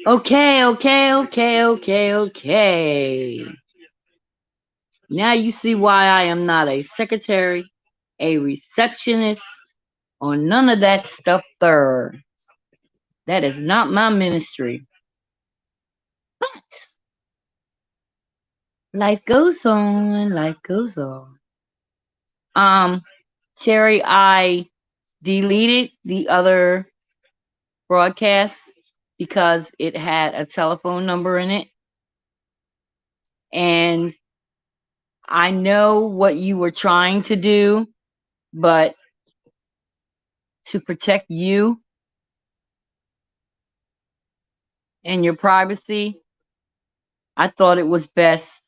Okay, okay, okay, okay, okay. Now you see why I am not a secretary, a receptionist, or none of that stuff there. That is not my ministry. But life goes on, life goes on. Um, Terry, I deleted the other broadcast because it had a telephone number in it. And I know what you were trying to do, but to protect you and your privacy, I thought it was best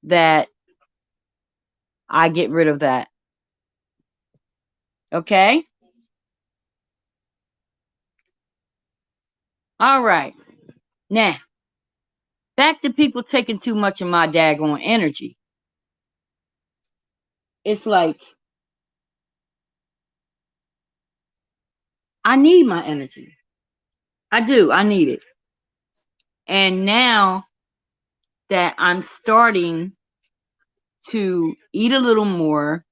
that I get rid of that. Okay? All right. Now, back to people taking too much of my daggone energy. It's like, I need my energy. I do. I need it. And now that I'm starting to eat a little more,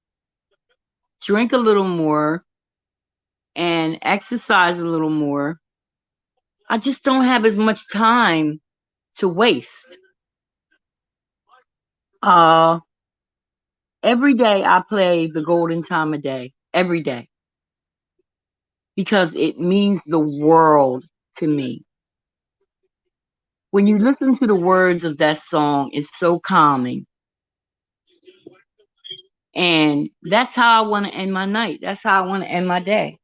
drink a little more, and exercise a little more, I just don't have as much time to waste. Uh, every day I play the golden time of day. Every day. Because it means the world to me. When you listen to the words of that song, it's so calming. And that's how I want to end my night. That's how I want to end my day.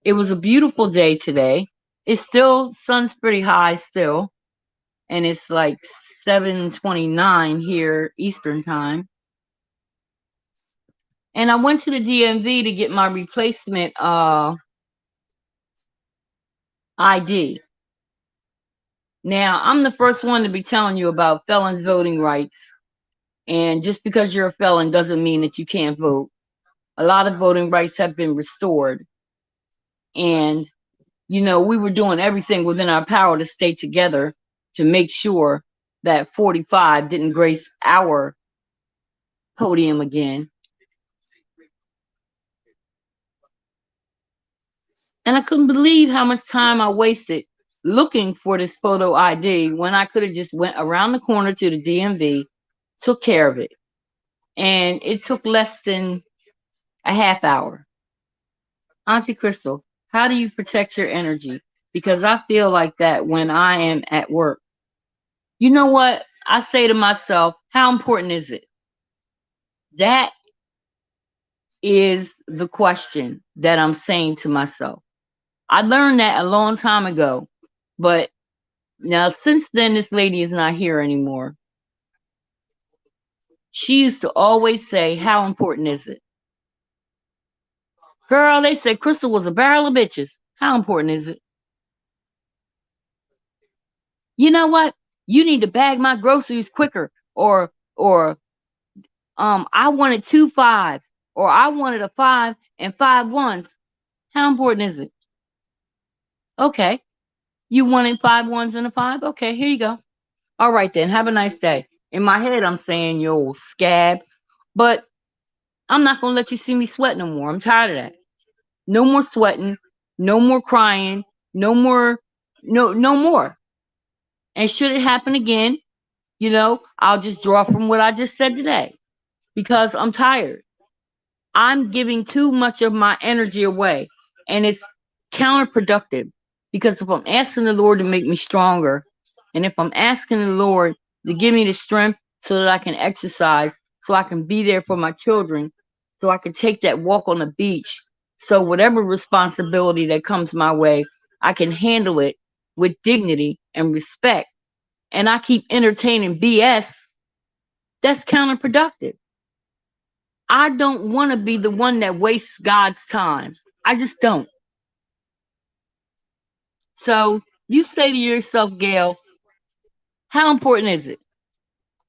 It was a beautiful day today. It's still sun's pretty high still, and it's like 7:29 here Eastern time. And I went to the DMV to get my replacement ID. Now, I'm the first one to be telling you about felons' voting rights. And just because you're a felon doesn't mean that you can't vote. A lot of voting rights have been restored. And, we were doing everything within our power to stay together to make sure that 45 didn't grace our podium again. And I couldn't believe how much time I wasted looking for this photo ID when I could have just went around the corner to the DMV, took care of it. And it took less than a half hour. Auntie Crystal, how do you protect your energy? Because I feel like that when I am at work. You know what? I say to myself, how important is it? That is the question that I'm saying to myself. I learned that a long time ago, but now since then, this lady is not here anymore. She used to always say, how important is it? Girl, they said Crystal was a barrel of bitches. How important is it? You know what? You need to bag my groceries quicker, or I wanted 2 5s, or I wanted a 5 and 5 1s. How important is it? Okay. You wanted 5 1s and a 5? Okay, here you go. All right then. Have a nice day. In my head, I'm saying you old scab, but I'm not gonna let you see me sweat no more. I'm tired of that. No more sweating, no more crying, no more, no more. And should it happen again, I'll just draw from what I just said today because I'm tired. I'm giving too much of my energy away, and it's counterproductive because if I'm asking the Lord to make me stronger, and if I'm asking the Lord to give me the strength so that I can exercise, so I can be there for my children, so I can take that walk on the beach, so whatever responsibility that comes my way, I can handle it with dignity and respect, and I keep entertaining BS, that's counterproductive. I don't want to be the one that wastes God's time. I just don't. So you say to yourself, Gail, how important is it?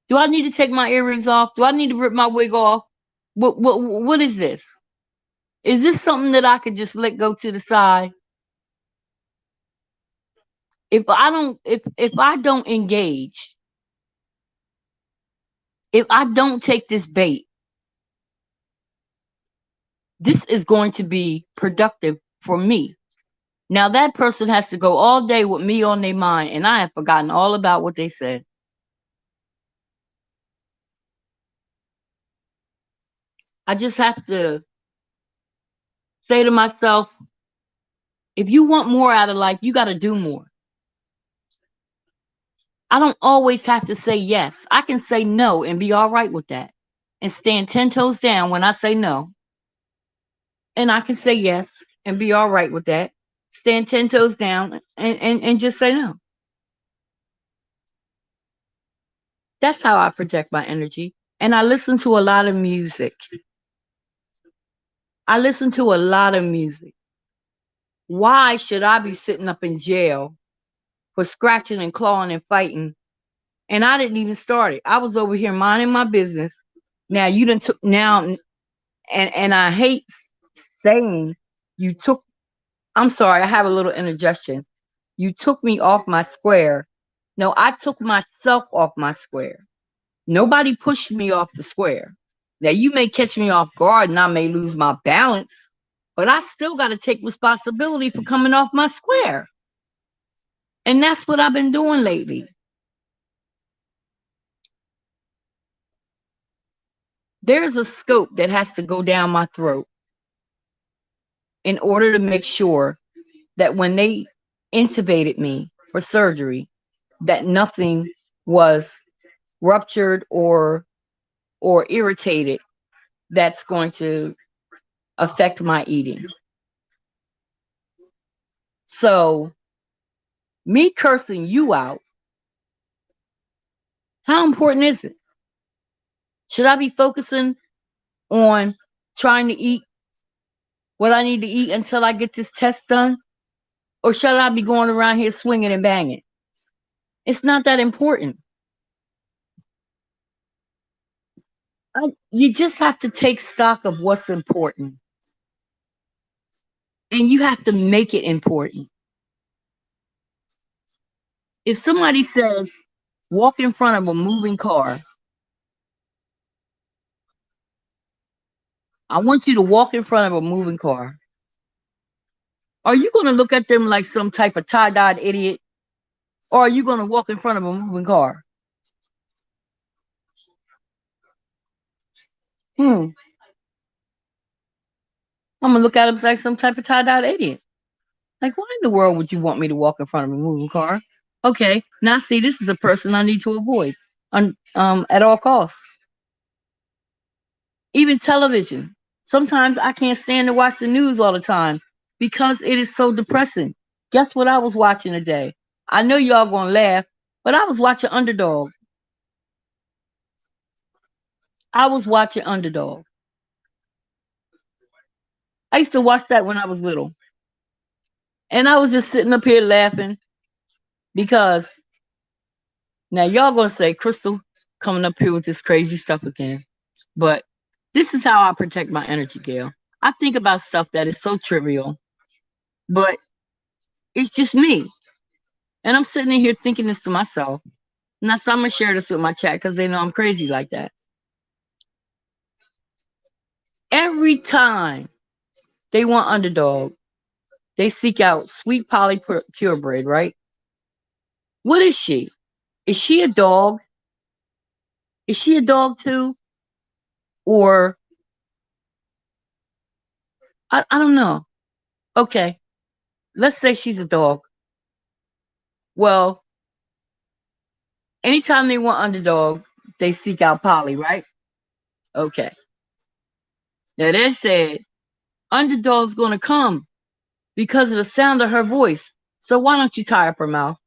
Do I need to take my earrings off? Do I need to rip my wig off? What is this? Is this something that I could just let go to the side? If I don't engage, if I don't take this bait, this is going to be productive for me. Now that person has to go all day with me on their mind, and I have forgotten all about what they said. I just have to say to myself, if you want more out of life, you got to do more. I don't always have to say yes. I can say no and be all right with that and stand 10 toes down when I say no. And I can say yes and be all right with that. Stand 10 toes down and just say no. That's how I project my energy. And I listen to a lot of music. I listen to a lot of music. Why should I be sitting up in jail for scratching and clawing and fighting? And I didn't even start it. I was over here minding my business. Now you done took now, and I hate saying you took. I'm sorry, I have a little interjection. You took me off my square. No, I took myself off my square. Nobody pushed me off the square. Now you may catch me off guard and I may lose my balance, but I still got to take responsibility for coming off my square. And that's what I've been doing lately. There's a scope that has to go down my throat in order to make sure that when they intubated me for surgery, that nothing was ruptured or irritated that's going to affect my eating. So me cursing you out, how important is it? Should I be focusing on trying to eat what I need to eat until I get this test done? Or should I be going around here swinging and banging? It's not that important. You just have to take stock of what's important. And you have to make it important. If somebody says, walk in front of a moving car, I want you to walk in front of a moving car. Are you going to look at them like some type of tie-dyed idiot? Or are you going to walk in front of a moving car? I'm going to look at them like some type of tie-dyed idiot. Like, why in the world would you want me to walk in front of a moving car? Okay, now see, this is a person I need to avoid at all costs. Even television. Sometimes I can't stand to watch the news all the time because it is so depressing. Guess what I was watching today? I know y'all gonna laugh, but I was watching Underdog. I was watching Underdog. I used to watch that when I was little. And I was just sitting up here laughing because now y'all gonna say, Crystal coming up here with this crazy stuff again. But this is how I protect my energy, Gail. I think about stuff that is so trivial, but it's just me. And I'm sitting in here thinking this to myself. And that's I'm gonna share this with my chat because they know I'm crazy like that. Every time they want Underdog, they seek out Sweet Polly Purebred, right? What is she? Is she a dog? Is she a dog too? Or I don't know. Okay, let's say she's a dog. Well, anytime they want Underdog, they seek out Polly, right? Okay. Now they said Underdog's gonna come because of the sound of her voice. So why don't you tie up her mouth?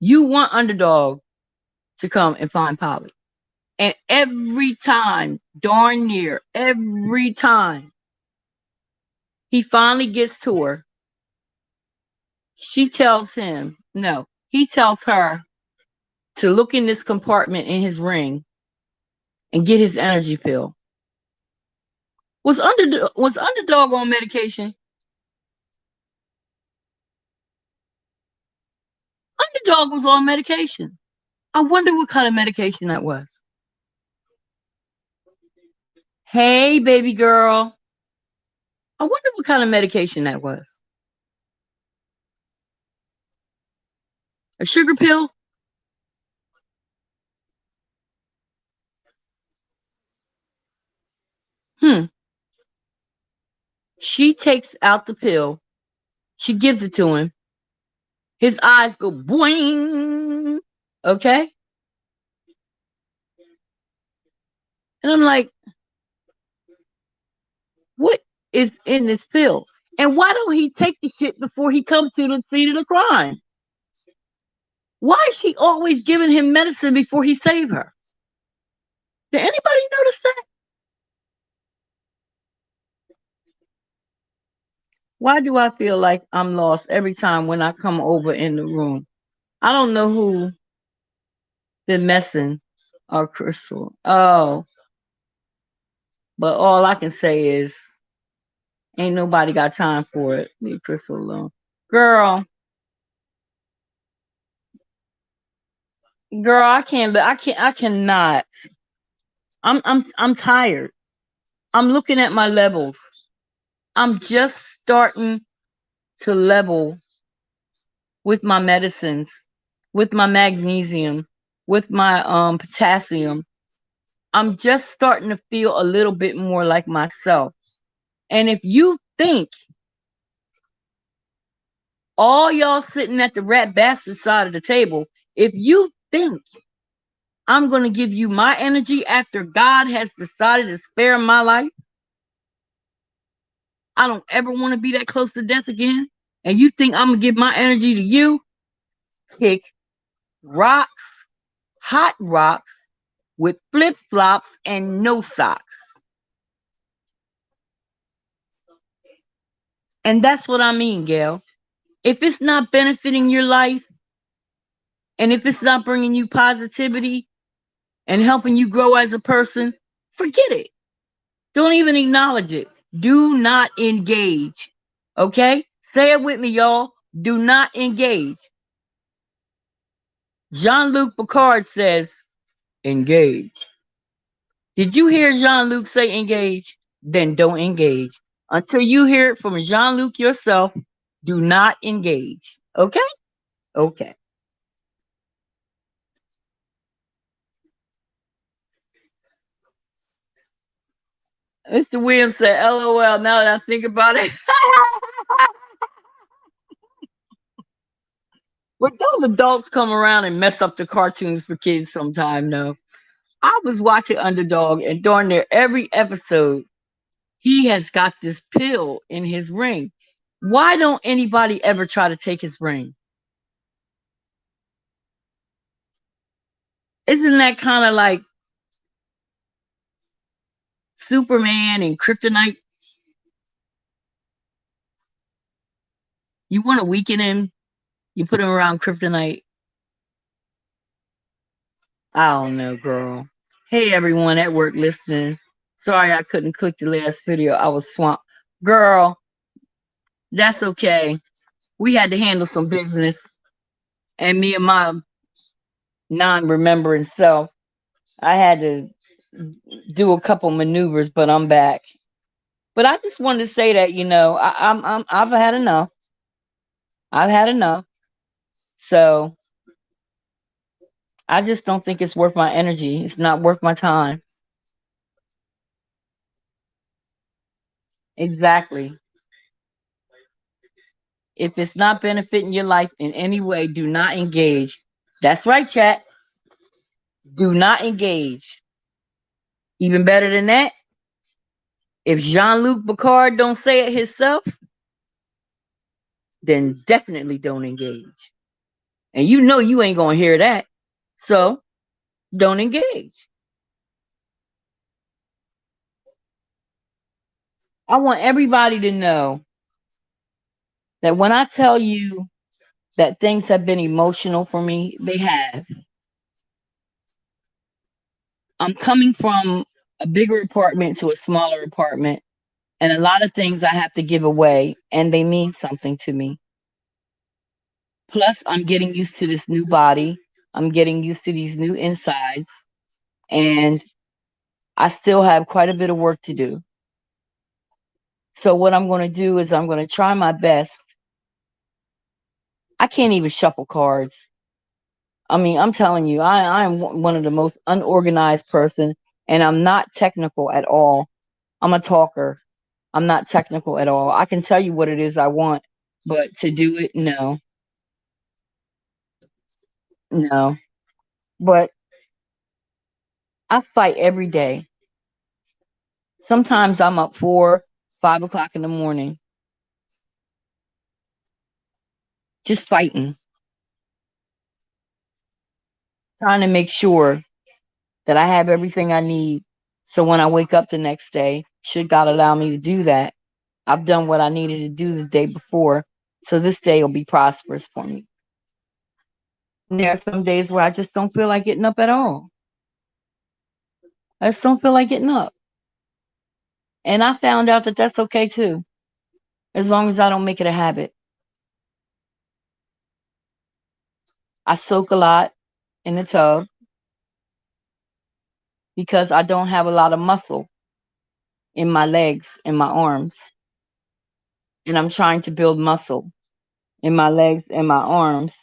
You want Underdog to come and find Polly. And every time, darn near every time, he finally gets to her, she tells him, no, he tells her to look in this compartment in his ring and get his energy pill. Was Underdog on medication? Underdog was on medication. I wonder what kind of medication that was. Hey, baby girl. I wonder what kind of medication that was. A sugar pill? Hmm. She takes out the pill. She gives it to him. His eyes go boing. Okay? And I'm like, what is in this pill? And why don't he take the shit before he comes to the scene of the crime? Why is she always giving him medicine before he save her? Did anybody notice that? Why do I feel like I'm lost every time when I come over in the room? I don't know who been messing or Crystal. Oh, but all I can say is ain't nobody got time for it. Leave Crystal alone. Girl, girl, I cannot. I'm tired. I'm looking at my levels. I'm just starting to level with my medicines, with my magnesium, with my potassium. I'm just starting to feel a little bit more like myself. And if you think all y'all sitting at the rat bastard side of the table, if you think I'm going to give you my energy after God has decided to spare my life, I don't ever want to be that close to death again, and you think I'm going to give my energy to you, kick rocks, hot rocks, with flip flops and no socks. And that's what I mean, Gail. If it's not benefiting your life, and if it's not bringing you positivity and helping you grow as a person, forget it. Don't even acknowledge it. Do not engage. Okay? Say it with me, y'all. Do not engage. Jean-Luc Picard says, engage. Did you hear Jean-Luc say engage? Then don't engage. Until you hear it from Jean-Luc yourself, do not engage. Okay? Okay. Mr. Williams said, LOL, now that I think about it. But those adults come around and mess up the cartoons for kids sometime, though. I was watching Underdog, and darn near every episode, he has got this pill in his ring. Why don't anybody ever try to take his ring? Isn't that kind of like Superman and Kryptonite? You want to weaken him, you put him around Kryptonite. I don't know, girl. Hey, everyone at work listening. Sorry I couldn't click the last video. I was swamped. Girl, that's okay. We had to handle some business. And me and my non-remembering self, I had to do a couple maneuvers, but I'm back. But I just wanted to say that, I've had enough. I've had enough. So I just don't think it's worth my energy. It's not worth my time. Exactly. If it's not benefiting your life in any way, do not engage. That's right, chat. Do not engage. Even better than that, if Jean-Luc Picard don't say it himself, then definitely don't engage. And you know you ain't gonna hear that. So don't engage. I want everybody to know that when I tell you that things have been emotional for me, they have. I'm coming from a bigger apartment to a smaller apartment, and a lot of things I have to give away, and they mean something to me. Plus, I'm getting used to this new body. I'm getting used to these new insides. And I still have quite a bit of work to do. So, what I'm going to do is I'm going to try my best. I can't even shuffle cards. I mean, I'm telling you, I'm one of the most unorganized person, and I'm not technical at all. I'm a talker. I'm not technical at all. I can tell you what it is I want, but to do it, no, no. But I fight every day. Sometimes I'm up 4, 5 o'clock in the morning, just fighting, trying to make sure that I have everything I need. So when I wake up the next day, should God allow me to do that, I've done what I needed to do the day before. So this day will be prosperous for me. And there are some days where I just don't feel like getting up at all. I just don't feel like getting up. And I found out that that's okay too, as long as I don't make it a habit. I soak a lot in the tub because I don't have a lot of muscle in my legs and my arms. And I'm trying to build muscle in my legs and my arms.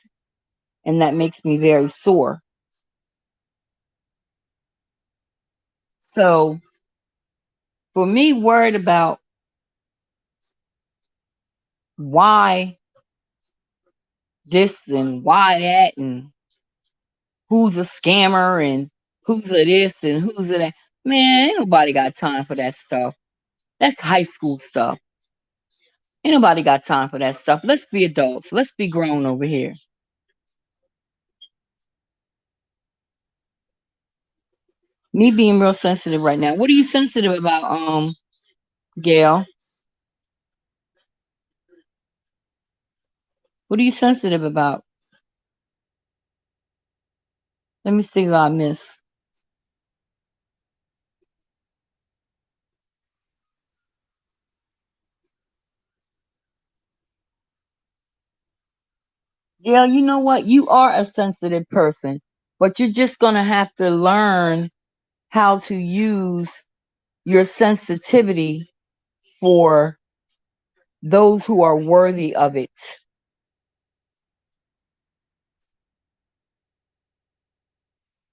And that makes me very sore. So for me, worried about why this and why that and who's a scammer and who's a this and who's a that. Man, ain't nobody got time for that stuff. That's high school stuff. Ain't nobody got time for that stuff. Let's be adults. Let's be grown over here. Me being real sensitive right now. What are you sensitive about, Gail? What are you sensitive about? Let me see what I miss. Gail, you know what? You are a sensitive person, but you're just gonna have to learn how to use your sensitivity for those who are worthy of it.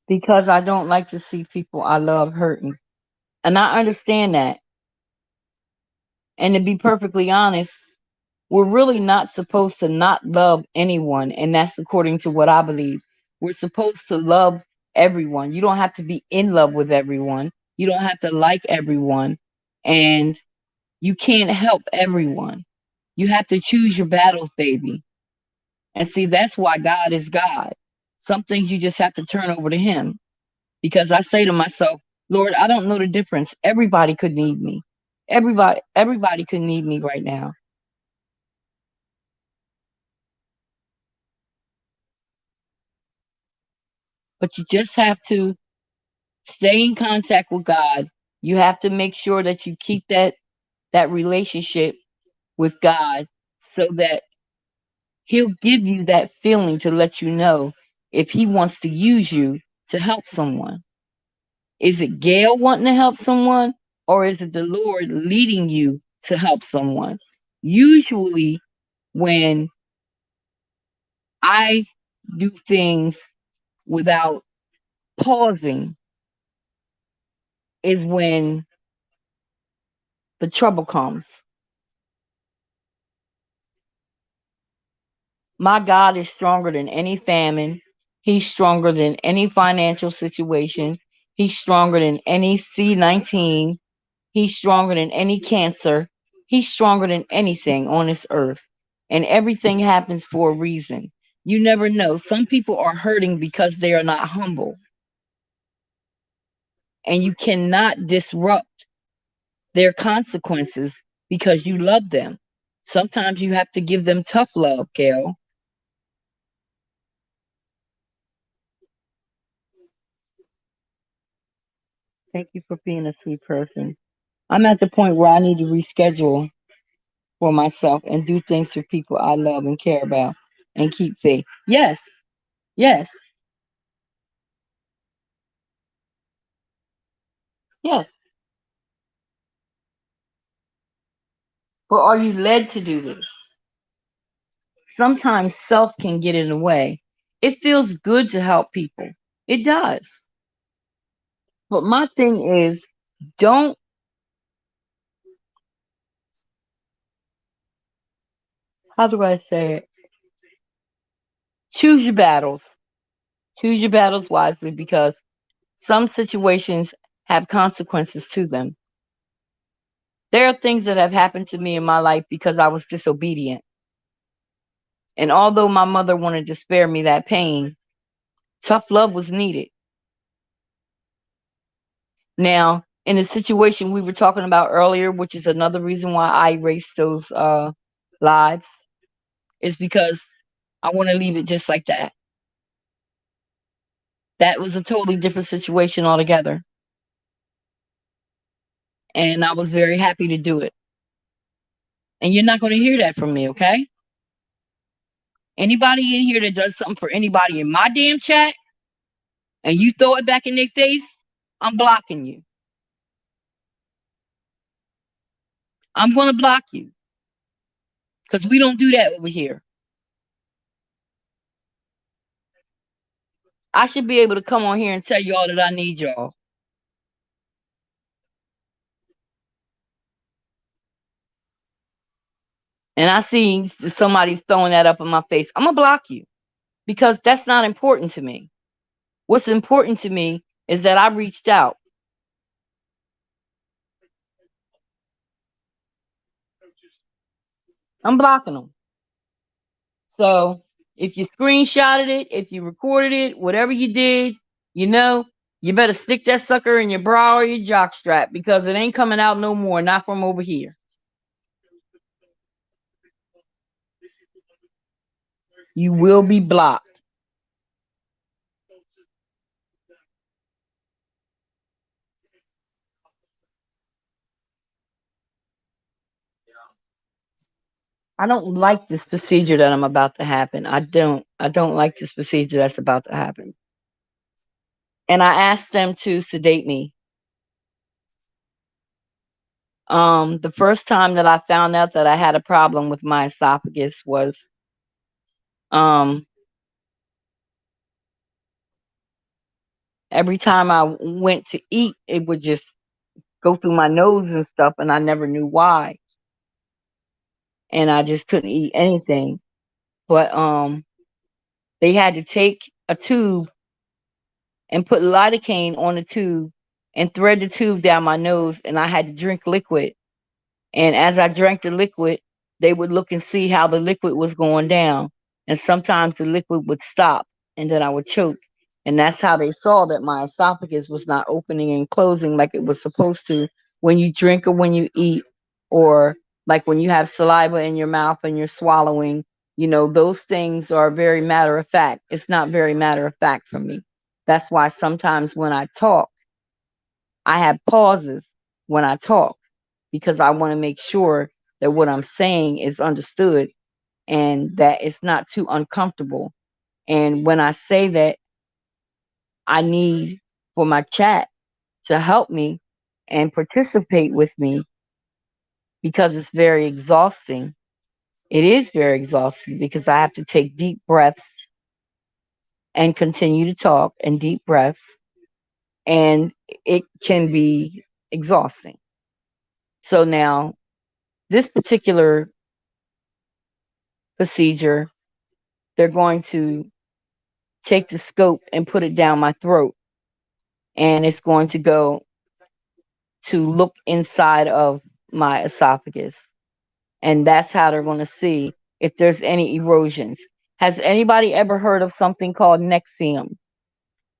Because I don't like to see people I love hurting. And I understand that. And to be perfectly honest, we're really not supposed to not love anyone. And that's according to what I believe. We're supposed to love everyone. You don't have to be in love with everyone. You don't have to like everyone. And you can't help everyone. You have to choose your battles, baby. And see, that's why God is God. Some things you just have to turn over to Him. Because I say to myself, Lord, I don't know the difference. Everybody could need me. Everybody could need me right now. But you just have to stay in contact with God. You have to make sure that you keep that relationship with God so that He'll give you that feeling to let you know if He wants to use you to help someone. Is it Gail wanting to help someone, or is it the Lord leading you to help someone? Usually, when I do things without pausing, is when the trouble comes. My God is stronger than any famine. He's stronger than any financial situation. He's stronger than any C-19. He's stronger than any cancer. He's stronger than anything on this earth. And everything happens for a reason. You never know. Some people are hurting because they are not humble. And you cannot disrupt their consequences because you love them. Sometimes you have to give them tough love, Gail. Thank you for being a sweet person. I'm at the point where I need to reschedule for myself and do things for people I love and care about. and keep faith. Yes, yes, yes. But are you led to do this? Sometimes self can get in the way. It feels good to help people. It does. But my thing is, don't, how do I say it? Choose your battles. Choose your battles wisely because some situations have consequences to them. There are things that have happened to me in my life because I was disobedient. And although my mother wanted to spare me that pain, tough love was needed. Now, in the situation we were talking about earlier, which is another reason why I erased those lives, is because I want to leave it just like that. That was a totally different situation altogether. And I was very happy to do it. And you're not going to hear that from me, okay? Anybody in here that does something for anybody in my damn chat and you throw it back in their face, I'm blocking you. I'm going to block you because we don't do that over here. I should be able to come on here and tell y'all that I need y'all. And I see somebody's throwing that up in my face. I'm going to block you because that's not important to me. What's important to me is that I reached out. I'm blocking them. So if you screenshotted it, if you recorded it, whatever you did, you know, you better stick that sucker in your bra or your jock strap because it ain't coming out no more, not from over here. You will be blocked. I don't like this procedure that I'm about to happen. I don't like this procedure that's about to happen. And I asked them to sedate me. The first time that I found out that I had a problem with my esophagus was um every time I went to eat, it would just go through my nose and stuff, and I never knew why. And I just couldn't eat anything. But they had to take a tube and put lidocaine on the tube and thread the tube down my nose, and I had to drink liquid. And as I drank the liquid, they would look and see how the liquid was going down. And sometimes the liquid would stop and then I would choke. And that's how they saw that my esophagus was not opening and closing like it was supposed to when you drink or when you eat, or like when you have saliva in your mouth and you're swallowing. Those things are very matter of fact. It's not very matter of fact for me. That's why sometimes when I talk, I have pauses when I talk because I want to make sure that what I'm saying is understood and that it's not too uncomfortable. And when I say that, I need for my chat to help me and participate with me because it's very exhausting. It is very exhausting because I have to take deep breaths and continue to talk and deep breaths, and it can be exhausting. So now, this particular procedure, they're going to take the scope and put it down my throat. And it's going to go to look inside of my esophagus. And that's how they're going to see if there's any erosions. Has anybody ever heard of something called Nexium,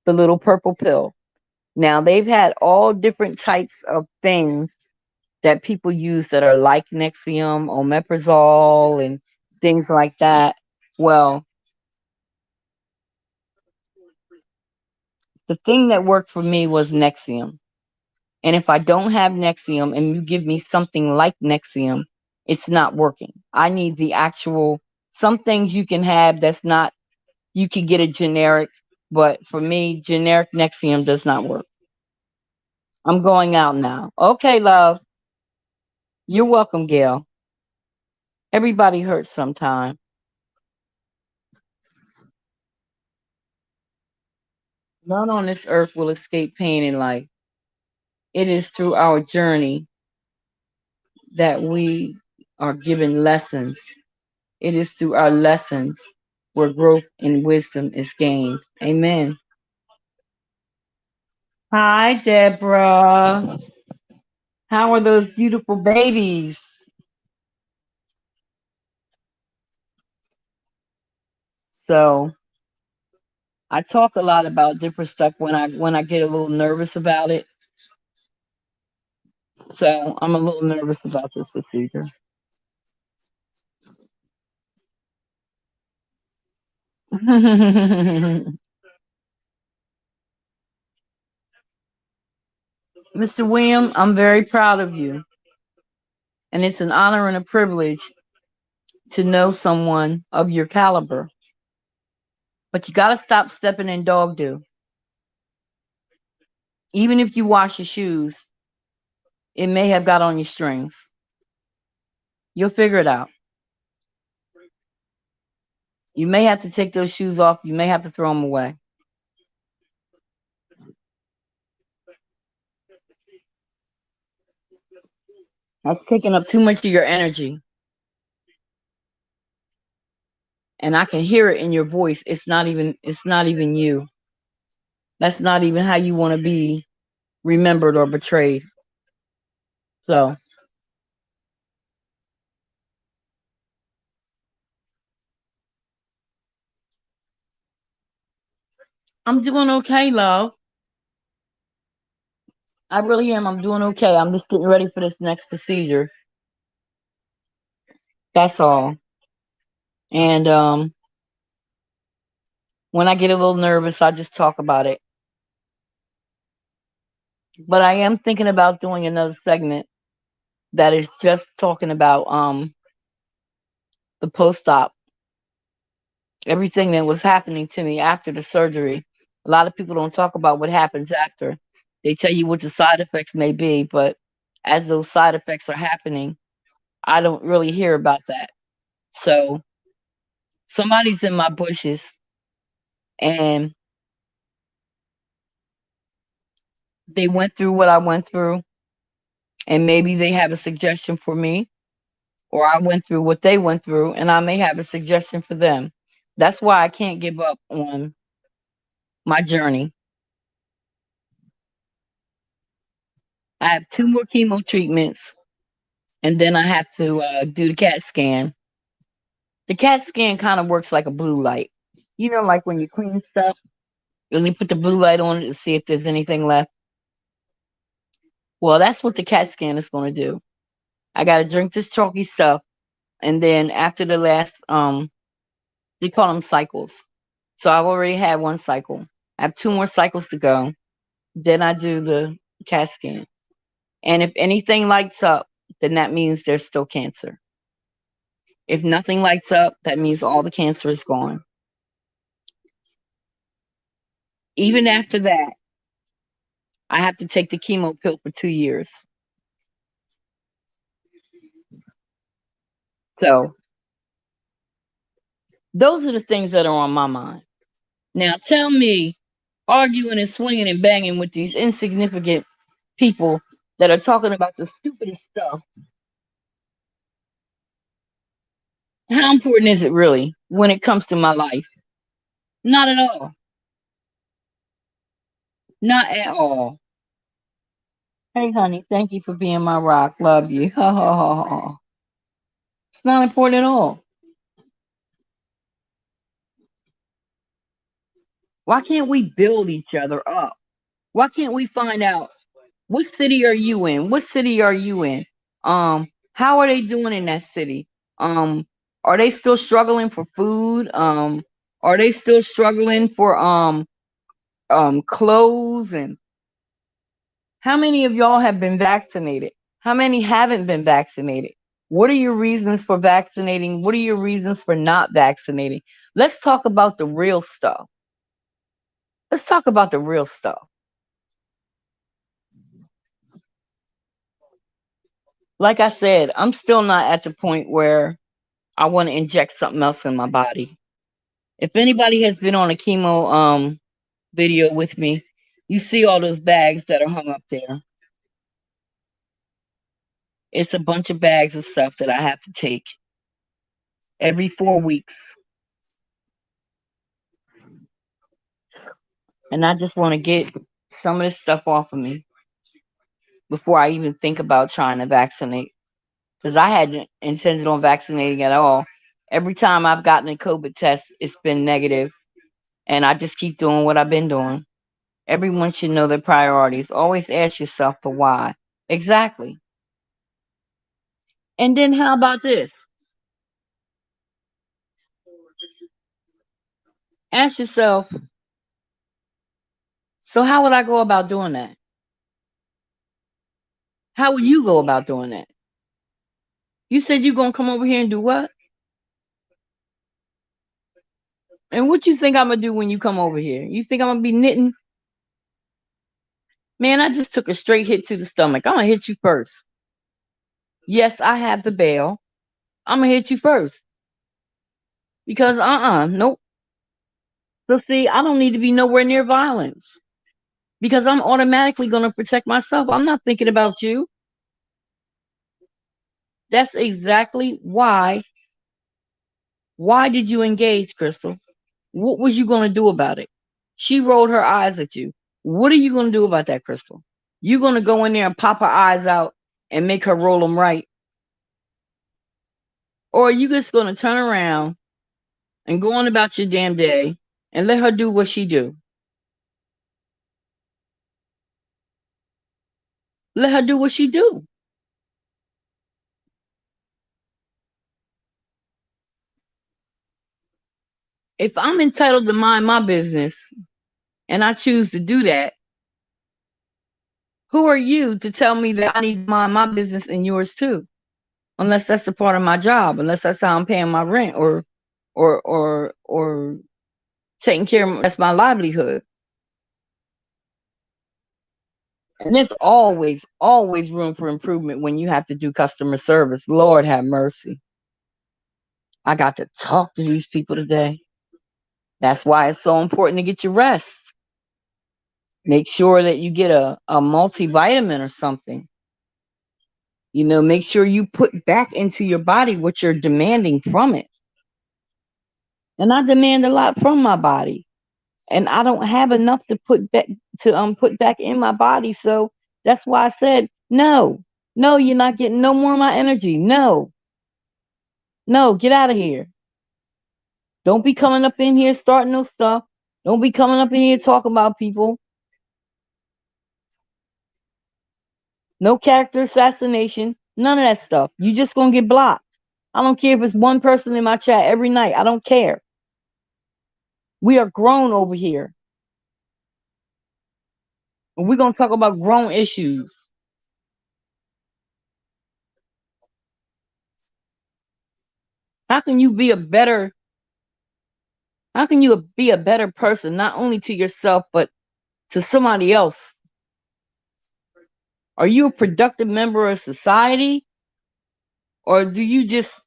the little purple pill? Now, they've had all different types of things that people use that are like Nexium, omeprazole, and things like that. Well, the thing that worked for me was Nexium. And if I don't have Nexium and you give me something like Nexium, it's not working. I need the actual Some things you can have that's not, you can get a generic, but for me, generic Nexium does not work. I'm going out now. Okay, love. You're welcome, Gail. Everybody hurts sometime. None on this earth will escape pain in life. It is through our journey that we are given lessons. It is through our lessons where growth and wisdom is gained. Amen. Hi, Deborah. How are those beautiful babies? So I talk a lot about different stuff when I get a little nervous about it. So I'm a little nervous about this procedure. Mr. William, I'm very proud of you. And it's an honor and a privilege to know someone of your caliber. But you got to stop stepping in dog do. Even if you wash your shoes, it may have got on your strings. You'll figure it out. You may have to take those shoes off. You may have to throw them away. That's taking up too much of your energy. And I can hear it in your voice. It's not even you. That's not even how you want to be remembered or betrayed. So I'm doing okay, love. I really am. I'm doing okay. I'm just getting ready for this next procedure. That's all. And when I get a little nervous, I just talk about it. But I am thinking about doing another segment that is just talking about the post-op, everything that was happening to me after the surgery. A lot of people don't talk about what happens after. They tell you what the side effects may be, but as those side effects are happening, I don't really hear about that. So somebody's in my bushes and they went through what I went through, and maybe they have a suggestion for me, or I went through what they went through, and I may have a suggestion for them. That's why I can't give up on my journey. I have two more chemo treatments, and then I have to do the CAT scan. The CAT scan kind of works like a blue light. You know, like when you clean stuff, and you put the blue light on it to see if there's anything left. Well, that's what the CAT scan is going to do. I got to drink this chalky stuff, and then after the last, they call them cycles. So I've already had one cycle. I have two more cycles to go. Then I do the CAT scan. And if anything lights up, then that means there's still cancer. If nothing lights up, that means all the cancer is gone. Even after that, I have to take the chemo pill for 2 years. So those are the things that are on my mind. Now tell me, arguing and swinging and banging with these insignificant people that are talking about the stupidest stuff, how important is it really when it comes to my life? Not at all. Not at all. Hey, honey, thank you for being my rock. Love you. It's not important at all. Why can't we build each other up? Why can't we find out what city are you in? What city are you in? How are they doing in that city? Are they still struggling for food? Are they still struggling for clothes? And how many of y'all have been vaccinated? How many haven't been vaccinated? What are your reasons for vaccinating? What are your reasons for not vaccinating? Let's talk about the real stuff. Let's talk about the real stuff. Like I said, I'm still not at the point where I want to inject something else in my body. If anybody has been on a chemo video with me, you see all those bags that are hung up there. It's a bunch of bags of stuff that I have to take every 4 weeks. And I just want to get some of this stuff off of me before I even think about trying to vaccinate. Because I hadn't intended on vaccinating at all. Every time I've gotten a COVID test, it's been negative, and I just keep doing what I've been doing. Everyone should know their priorities. Always ask yourself the why. Exactly. And then how about this? Ask yourself, so how would I go about doing that? How would you go about doing that? You said you're gonna come over here and do what? And what you think I'm gonna do when you come over here? You think I'm gonna be knitting? Man, I just took a straight hit to the stomach. I'm gonna hit you first. Yes, I have the bail. I'm gonna hit you first. Because nope. So see, I don't need to be nowhere near violence. Because I'm automatically gonna protect myself. I'm not thinking about you. That's exactly why. Why did you engage, Crystal? What was you gonna do about it? She rolled her eyes at you. What are you gonna do about that, Crystal? You gonna go in there and pop her eyes out and make her roll them right? Or are you just gonna turn around and go on about your damn day and let her do what she do? Let her do what she do. If I'm entitled to mind my business and I choose to do that, who are you to tell me that I need to mind my business and yours too? Unless that's a part of my job, unless that's how I'm paying my rent or taking care of that's my livelihood. And there's always room for improvement when you have to do customer service. Lord have mercy. I got to talk to these people today. That's why it's so important to get your rest. Make sure that you get a multivitamin or something. Make sure you put back into your body what you're demanding from it. And I demand a lot from my body. And I don't have enough to put back in my body. So that's why I said, no, you're not getting no more of my energy. No, get out of here. Don't be coming up in here starting no stuff. Don't be coming up in here talking about people. No character assassination. None of that stuff. You just gonna get blocked. I don't care if it's one person in my chat every night. I don't care. We are grown over here. And we're gonna talk about grown issues. How can you be a better how can you be a better person, not only to yourself, but to somebody else? Are you a productive member of society? Or do you just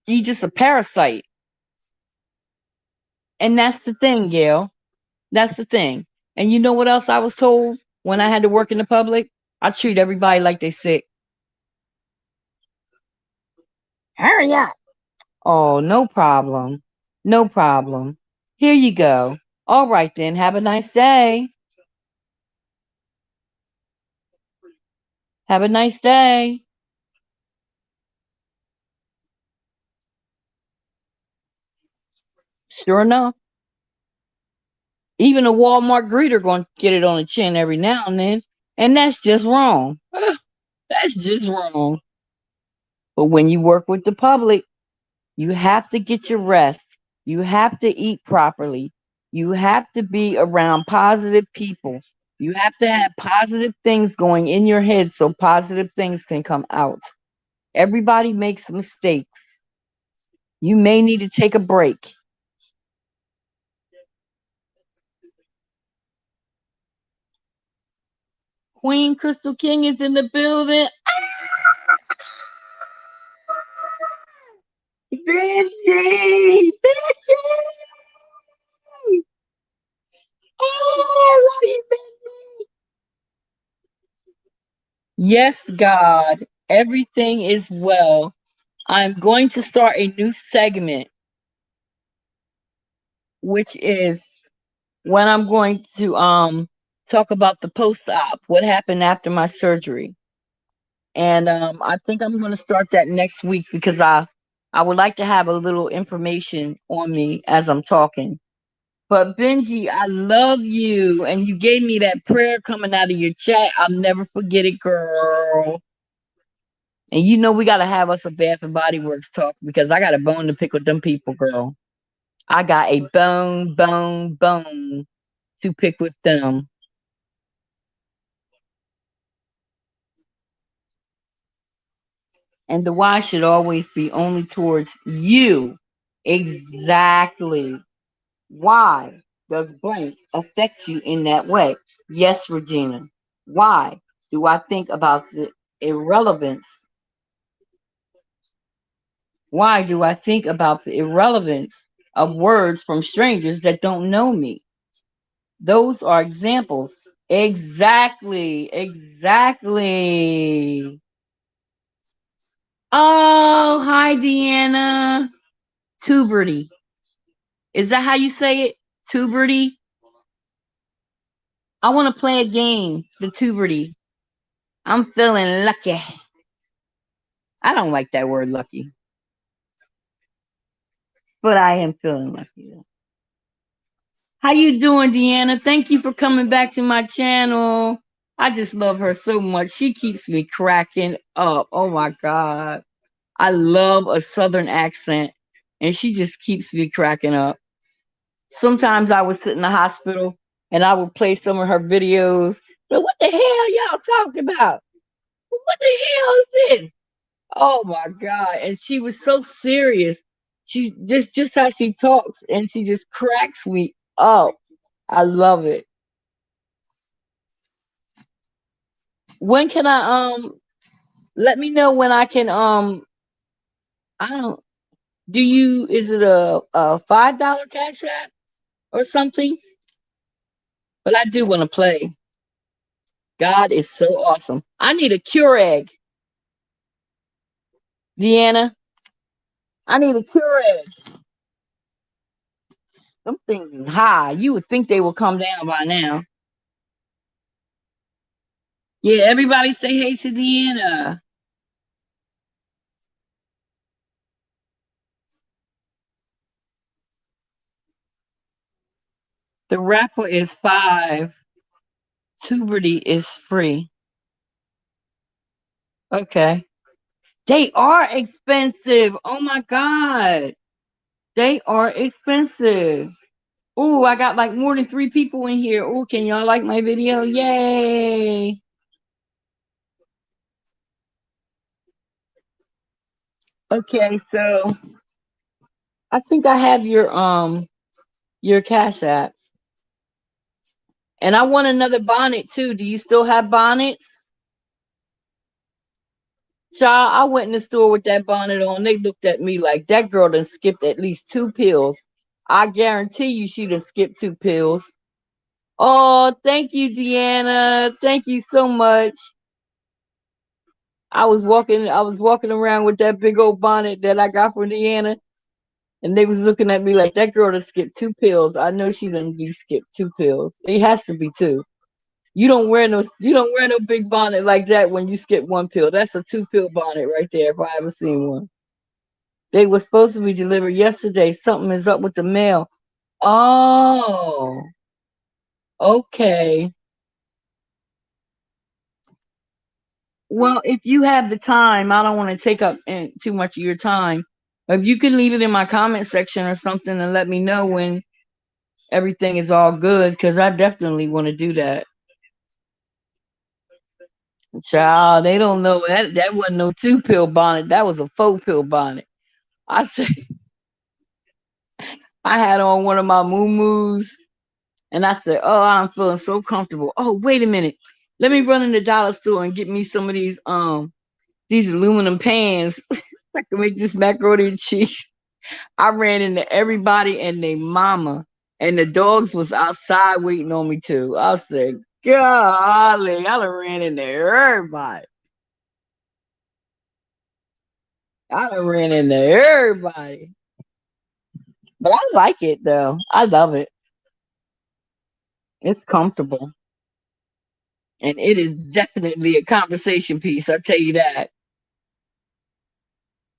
a parasite? And that's the thing, Gail. That's the thing. And you know what else I was told when I had to work in the public? I treat everybody like they sick. Hurry up. Oh, no problem. No problem. Here you go. All right then. Have a nice day. Have a nice day. Sure enough. Even a Walmart greeter gonna get it on the chin every now and then. And that's just wrong. That's just wrong. But when you work with the public, you have to get your rest. You have to eat properly. You have to be around positive people. You have to have positive things going in your head so positive things can come out. Everybody makes mistakes. You may need to take a break. Queen Crystal King is in the building. Benji! Benji! Oh, I love you, Benji! Yes, God. Everything is well. I'm going to start a new segment, which is when I'm going to talk about the post-op, what happened after my surgery. And I think I'm going to start that next week because I would like to have a little information on me as I'm talking. But Benji, I love you, and you gave me that prayer coming out of your chat. I'll never forget it, girl. And you know we gotta have us a Bath and Body Works talk because I got a bone to pick with them people, girl. I got a bone to pick with them. And the why should always be only towards you. Exactly. Why does blank affect you in that way? Yes, Regina. Why do I think about the irrelevance? Why do I think about the irrelevance of words from strangers that don't know me? Those are examples. Exactly. Exactly. Oh, hi, Deanna. Tuberty. Is that how you say it? Tuberty? I want to play a game, the Tuberty. I'm feeling lucky. I don't like that word lucky, but I am feeling lucky. How you doing, Deanna? Thank you for coming back to my channel. I just love her so much. She keeps me cracking up. Oh my God. I love a Southern accent, and she just keeps me cracking up. Sometimes I would sit in the hospital and I would play some of her videos. But what the hell y'all talking about? What the hell is this? Oh my God. And she was so serious. She just how she talks and she just cracks me up. I love it. When can I let me know when I can I don't do you is it a $5 cash app or something? But I do want to play. God is so awesome. I need a Keurig, Deanna. I need a Keurig. Them things is high. You would think they would come down by now. Yeah, everybody say hey to Deanna. The raffle is 5. Tuberty is free. Okay. They are expensive. Oh my God. They are expensive. Oh, I got like more than 3 people in here. Oh, can y'all like my video? Yay. Okay, so I think I have your Cash App. And I want another bonnet too. Do you still have bonnets? Child, I went in the store with that bonnet on. They looked at me like that girl done skipped at least 2 pills. I guarantee you she done skipped 2 pills. Oh, thank you, Deanna. Thank you so much. I was walking around with that big old bonnet that I got from Deanna, and they was looking at me like that girl done skipped 2 pills. I know she done be skipped 2 pills. It has to be two. You don't wear no big bonnet like that when you skip 1 pill. That's a 2 pill bonnet right there if I ever seen one. They were supposed to be delivered yesterday. Something is up with the mail. Oh, okay. Well, if you have the time, I don't want to take up too much of your time. If you can leave it in my comment section or something and let me know when everything is all good, because I definitely want to do that. Child, they don't know that that wasn't no two pill bonnet. That was a four pill bonnet. I said I had on one of my moo and I said, "Oh, I'm feeling so comfortable. Oh, wait a minute. Let me run in the dollar store and get me some of these aluminum pans. I can make this macaroni and cheese." I ran into everybody and their mama, and the dogs was outside waiting on me too. I said, "Golly, I done ran into everybody. I done ran into everybody." But I like it though. I love it. It's comfortable. And it is definitely a conversation piece, I tell you that.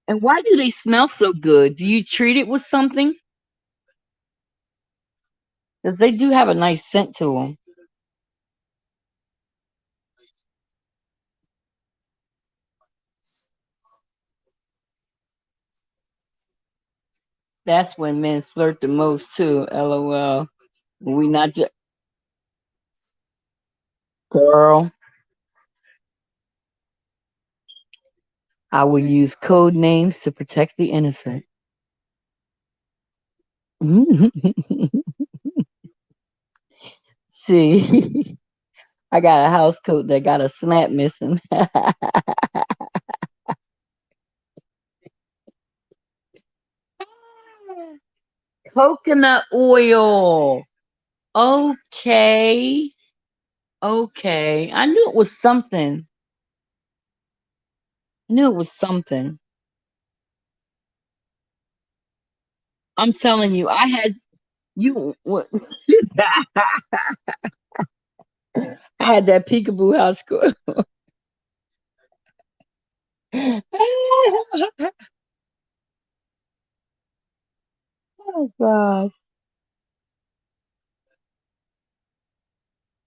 And why do they smell so good? Do you treat it with something? Because they do have a nice scent to them. That's when men flirt the most too. LOL. We not just girl. I will use code names to protect the innocent. See, I got a house coat that got a snap missing. Coconut oil. Okay. Okay. I knew it was something. I knew it was something. I'm telling you, I had you. What? I had that peekaboo house coat. Oh God.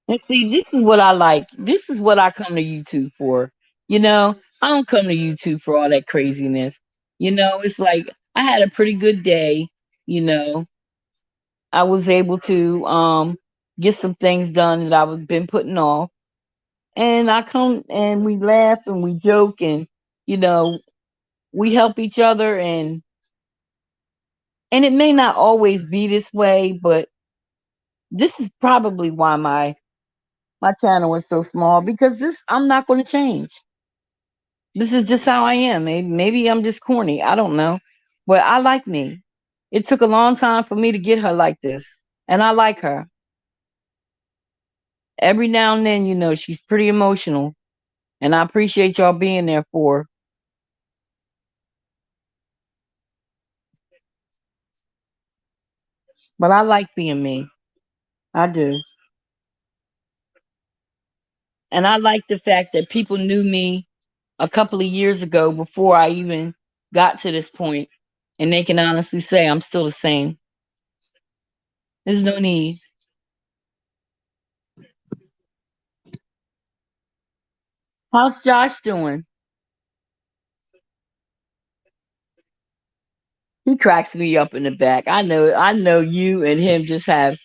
And see, this is what I like. This is what I come to YouTube for. I don't come to YouTube for all that craziness. It's like I had a pretty good day. You know, I was able to get some things done that I was been putting off, and I come and we laugh and we joke and you know we help each other and it may not always be this way, but this is probably why my channel is so small because this I'm not going to change. This is just how I am. Maybe I'm just corny. I don't know. But I like me. It took a long time for me to get her like this. And I like her. Every now and then, she's pretty emotional. And I appreciate y'all being there for her. But I like being me. I do. And I like the fact that people knew me a couple of years ago before I even got to this point, and they can honestly say I'm still the same. There's no need. How's Josh doing? He cracks me up in the back. I know you and him just have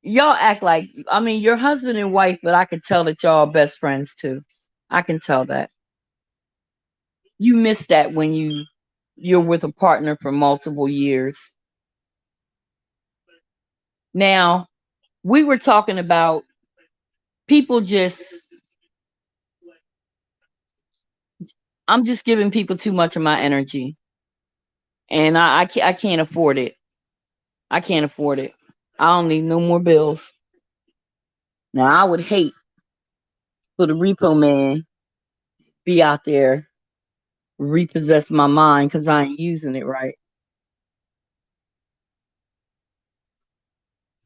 y'all act like I mean you're husband and wife, but I can tell that y'all are best friends too. I can tell that. You miss that when you're with a partner for multiple years. Now, we were talking about people just I'm just giving people too much of my energy. And I can't afford it. I can't afford it. I don't need no more bills. Now I would hate for the repo man be out there repossess my mind because I ain't using it right.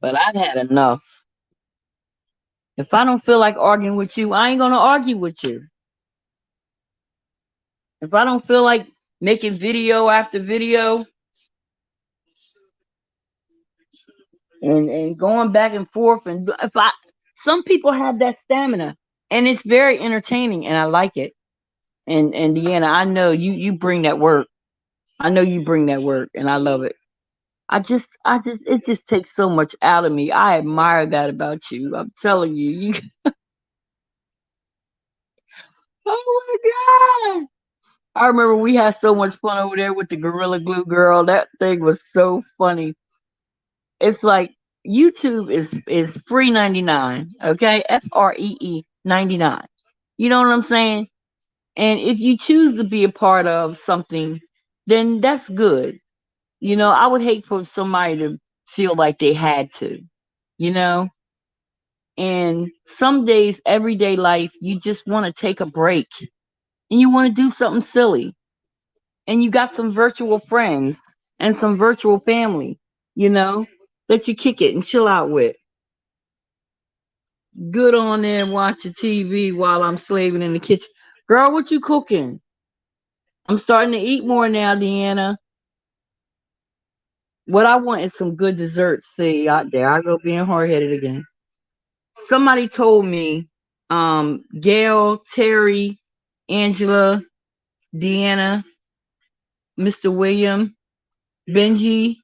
But I've had enough. If I don't feel like arguing with you, I ain't gonna argue with you. If I don't feel like making video after video and going back and forth and if I some people have that stamina and it's very entertaining and I like it. And Deanna, I know you bring that work. I know you bring that work and I love it. I just it just takes so much out of me. I admire that about you. I'm telling you, you Oh my God. I remember we had so much fun over there with the Gorilla Glue girl. That thing was so funny. It's like YouTube is free 99, okay? FREE 99. You know what I'm saying? And if you choose to be a part of something, then that's good. You know, I would hate for somebody to feel like they had to, you know? And some days, everyday life, you just want to take a break and you want to do something silly. And you got some virtual friends and some virtual family, you know, that you kick it and chill out with. Good on there watching TV while I'm slaving in the kitchen. Girl, what you cooking? I'm starting to eat more now, Deanna. What I want is some good desserts. See, out there, I go being hard headed again. Somebody told me, Gail, Terry, Angela, Deanna, Mr. William, Benji.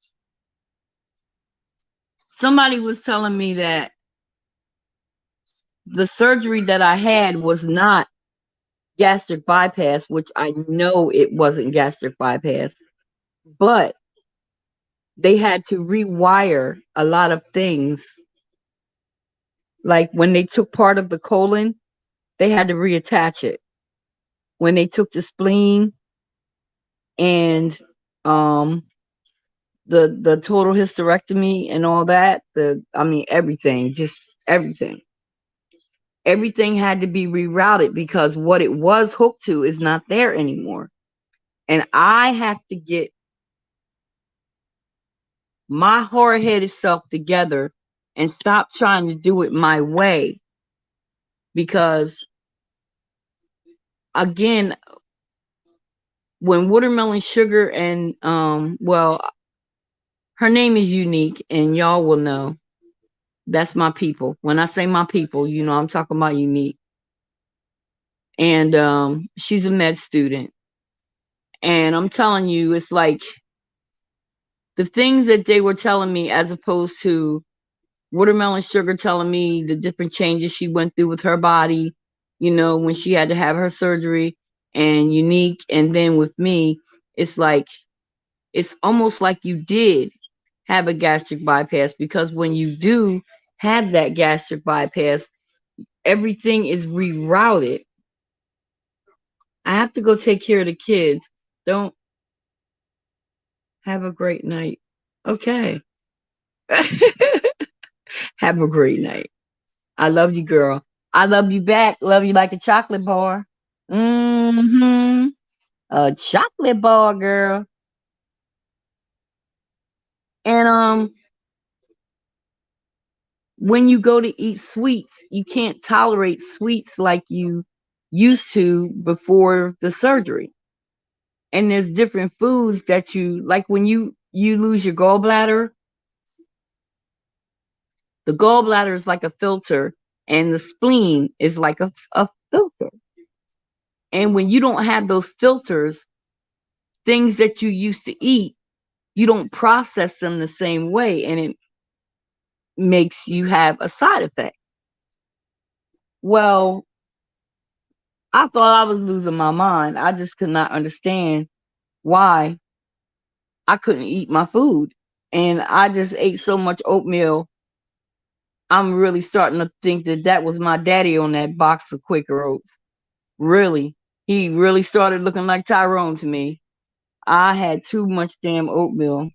Somebody was telling me that the surgery that I had was not gastric bypass, which I know it wasn't gastric bypass, but they had to rewire a lot of things. Like when they took part of the colon, they had to reattach it. When they took the spleen and um the total hysterectomy and all that, everything, just everything. Everything had to be rerouted because what it was hooked to is not there anymore. And I have to get my hard headed self together and stop trying to do it my way. Because again, when Watermelon Sugar and her name is Unique and y'all will know that's my people. When I say my people, you know I'm talking about Unique. And she's a med student. And I'm telling you, it's like the things that they were telling me as opposed to Watermelon Sugar telling me the different changes she went through with her body, you know, when she had to have her surgery, and Unique. And then with me, it's like, it's almost like you did have a gastric bypass, because when you do have that gastric bypass, everything is rerouted. I have to go take care of the kids. Don't have a great night. Okay. Have a great night. I love you, girl. I love you back. Love you like a chocolate bar. Mm-hmm. A chocolate bar, girl. And when you go to eat sweets, you can't tolerate sweets like you used to before the surgery. And there's different foods that you like when you lose your gallbladder. The gallbladder is like a filter, and the spleen is like a filter. And when you don't have those filters, things that you used to eat, you don't process them the same way, and it makes you have a side effect. Well, I thought I was losing my mind. I just could not understand why I couldn't eat my food. And I just ate so much oatmeal. I'm really starting to think that that was my daddy on that box of Quaker Oats. Really. He really started looking like Tyrone to me. I had too much damn oatmeal.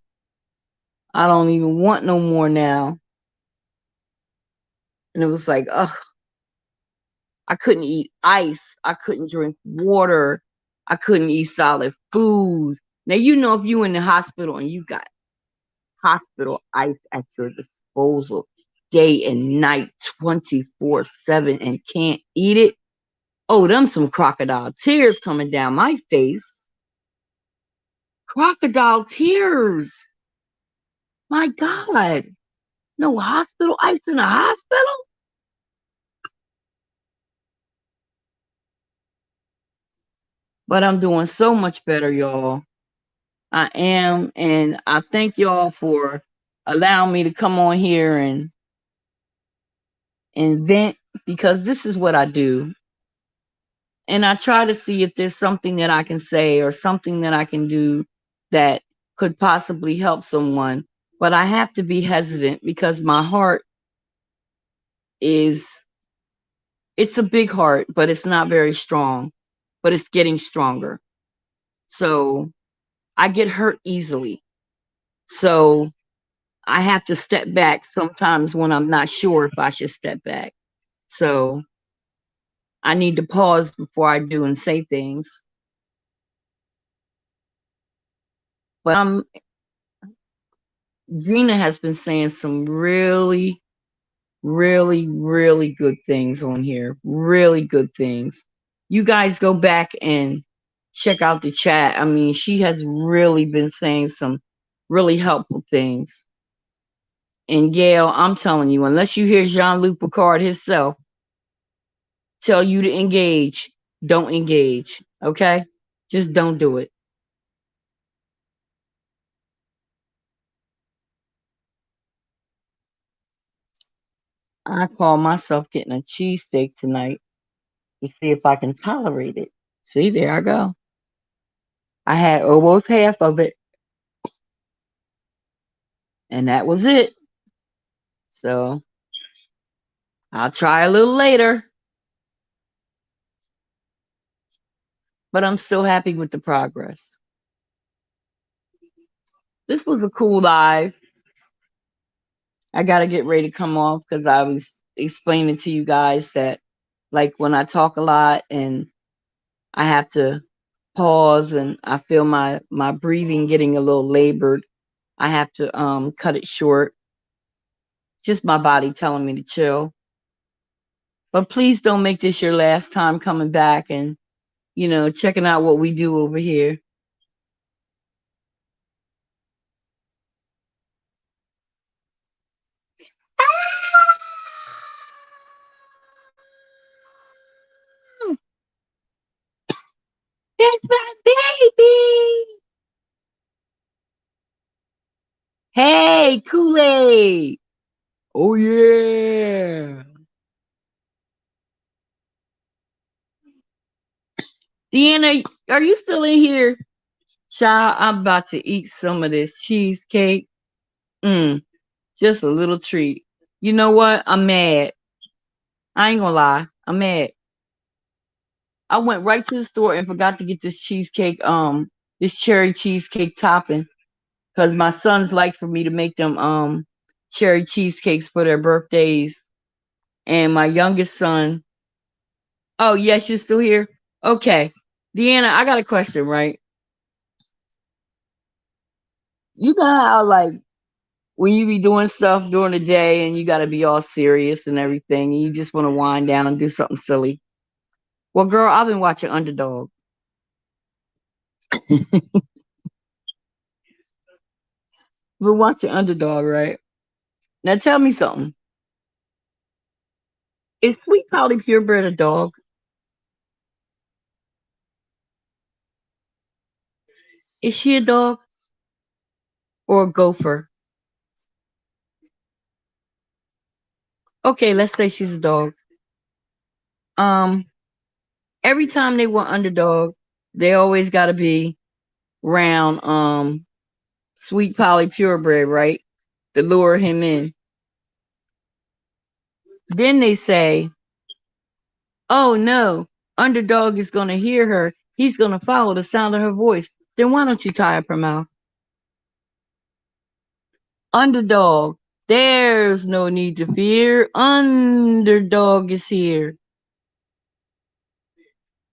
I don't even want no more now. And it was like, ugh, I couldn't eat ice. I couldn't drink water. I couldn't eat solid foods. Now, you know, if you in the hospital and you got hospital ice at your disposal day and night, 24/7, and can't eat it, oh, them some crocodile tears coming down my face. Crocodile tears. My God. No hospital ice in the hospital? But I'm doing so much better, y'all. I am, and I thank y'all for allowing me to come on here and vent, because this is what I do. And I try to see if there's something that I can say or something that I can do that could possibly help someone. But I have to be hesitant because my heart is, it's a big heart, but it's not very strong, but it's getting stronger. So I get hurt easily. So I have to step back sometimes when I'm not sure if I should step back. So I need to pause before I do and say things. But Gina has been saying some really, really, really good things on here. Really good things. You guys go back and check out the chat. I mean, she has really been saying some really helpful things. And Gail, I'm telling you, unless you hear Jean-Luc Picard himself tell you to engage, don't engage. Okay? Just don't do it. I call myself getting a cheesesteak tonight to see if I can tolerate it. See, there I go. I had almost half of it, and that was it. So I'll try a little later, but I'm still happy with the progress. This was a cool live. I got to get ready to come off because I was explaining to you guys that, like, when I talk a lot and I have to pause and I feel my breathing getting a little labored, I have to cut it short. Just my body telling me to chill. But please don't make this your last time coming back and, checking out what we do over here. It's my baby. Hey, Kool-Aid. Oh yeah. Deanna, are you still in here? Child, I'm about to eat some of this cheesecake. Just a little treat. You know what? I'm mad. I ain't gonna lie. I'm mad. I went right to the store and forgot to get this cheesecake, this cherry cheesecake topping, because my sons like for me to make them cherry cheesecakes for their birthdays. And my youngest son, oh yes, you're still here? Okay. Deanna, I got a question, right? You know how, like, when you be doing stuff during the day and you gotta be all serious and everything, and you just want to wind down and do something silly. Well, girl, I've been watching Underdog. Been watching Underdog, right? Now tell me something. Is Sweet Polly Purebred a dog is she a dog or a gopher? Okay, let's say she's a dog. Um, every time they want Underdog, they always gotta be round Sweet Polly Purebred, right? To lure him in. Then they say, oh no, Underdog is gonna hear her. He's gonna follow the sound of her voice. Then why don't you tie up her mouth? Underdog, there's no need to fear. Underdog is here.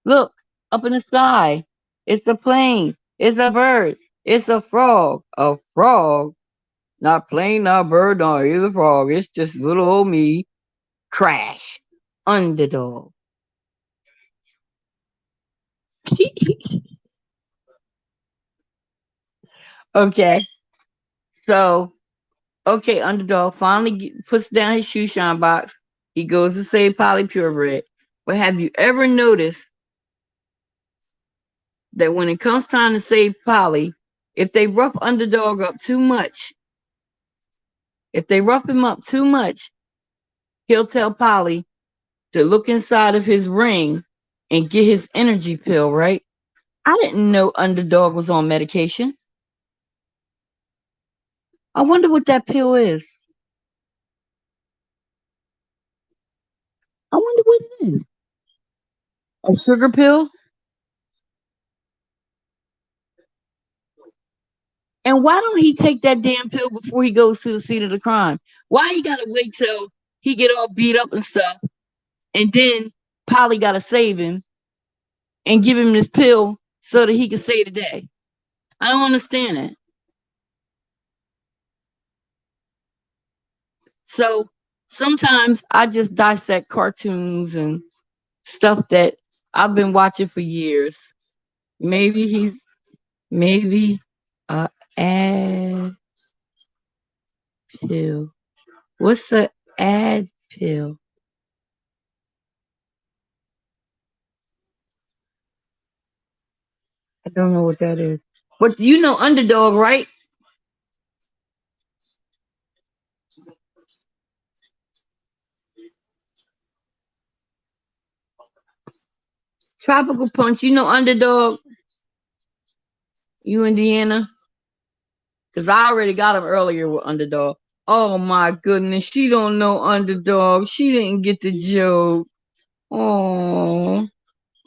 Look, up in the sky. It's a plane. It's a bird. It's a frog. A frog. Not plane, not bird, not either frog. It's just little old me. Crash. Underdog. Okay. So, okay, Underdog finally puts down his shoe shine box. He goes to save Polly Purebred. But have you ever noticed that when it comes time to save Polly, if they rough Underdog up too much, if they rough him up too much, he'll tell Polly to look inside of his ring and get his energy pill, right? I didn't know Underdog was on medication. I wonder what that pill is. I wonder what it is. A sugar pill? And why don't he take that damn pill before he goes to the scene of the crime? Why he gotta wait till he get all beat up and stuff, and then Polly gotta save him and give him this pill so that he can save the day? I don't understand it. So sometimes I just dissect cartoons and stuff that I've been watching for years. Maybe he's maybe a ad pill. What's a ad pill? I don't know what that is. But you know Underdog, right? Tropical Punch, you know Underdog? You Indiana? Because I already got him earlier with Underdog. Oh my goodness, she don't know Underdog. She didn't get the joke. Oh,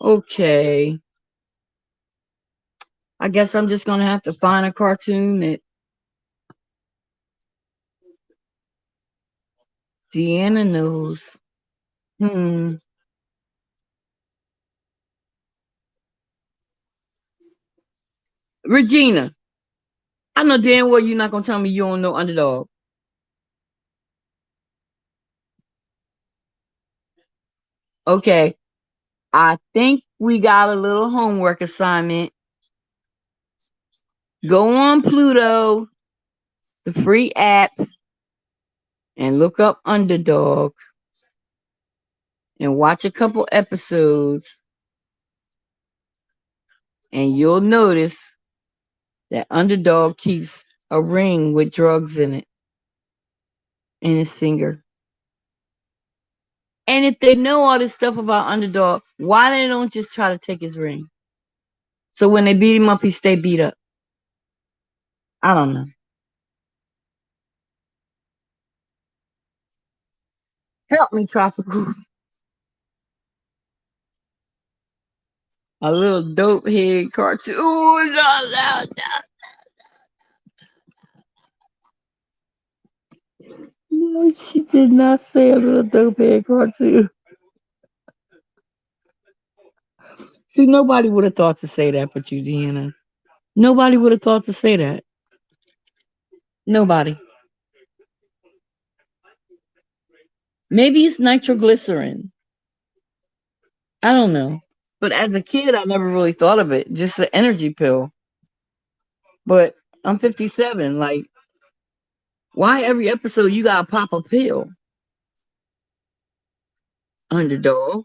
okay. I guess I'm just gonna have to find a cartoon that Deanna knows. Hmm. Regina, I know damn well you're not gonna tell me you don't know Underdog. Okay. I think we got a little homework assignment. Go on Pluto, the free app, and look up Underdog and watch a couple episodes, and you'll notice that Underdog keeps a ring with drugs in it in his finger. And if they know all this stuff about Underdog, why they don't just try to take his ring? So when they beat him up, he stay beat up. I don't know. Help me, Tropical. A little dope head cartoon. Ooh, no, she did not say a little dope head cartoon. See, nobody would have thought to say that but you, Deanna. Nobody would have thought to say that. Nobody. Maybe it's nitroglycerin. I don't know. But as a kid, I never really thought of it. Just an energy pill. But I'm 57. Like, why every episode you gotta pop a pill? Underdog.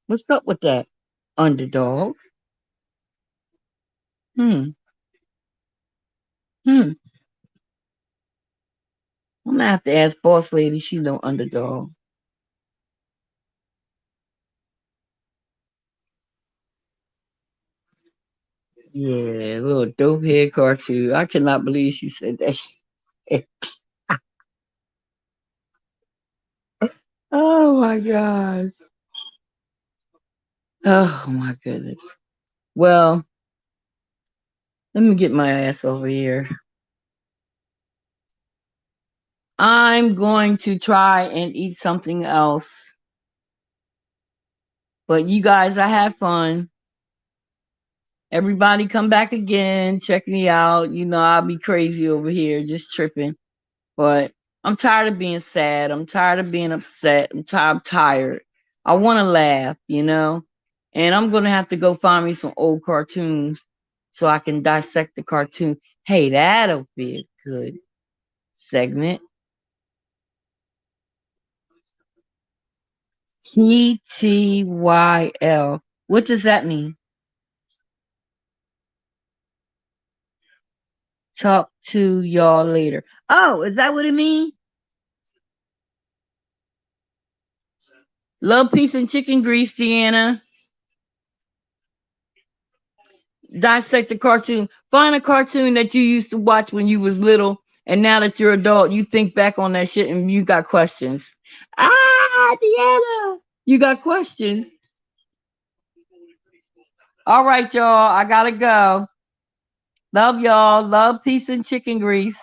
What's up with that? Underdog. Hmm. Hmm. I'm gonna have to ask boss lady. She know underdog. Yeah, little dope head cartoon. I cannot believe she said that. Oh my gosh. Oh my goodness. Well, let me get my ass over here. I'm going to try and eat something else. But you guys, I had fun. Everybody come back again. Check me out. You know, I'll be crazy over here, just tripping. But I'm tired of being sad. I'm tired of being upset. I'm tired. I want to laugh, you know? And I'm going to have to go find me some old cartoons so I can dissect the cartoon. Hey, that'll be a good segment. TTYL. What does that mean? Talk to y'all later. Oh, is that what it means? Love, peace, and chicken grease, Deanna. Dissect a cartoon. Find a cartoon that you used to watch when you was little, and now that you're adult, you think back on that shit and you got questions. Ah, Deanna, you got questions. All right, y'all. I gotta go. Love y'all. Love, peace, and chicken grease.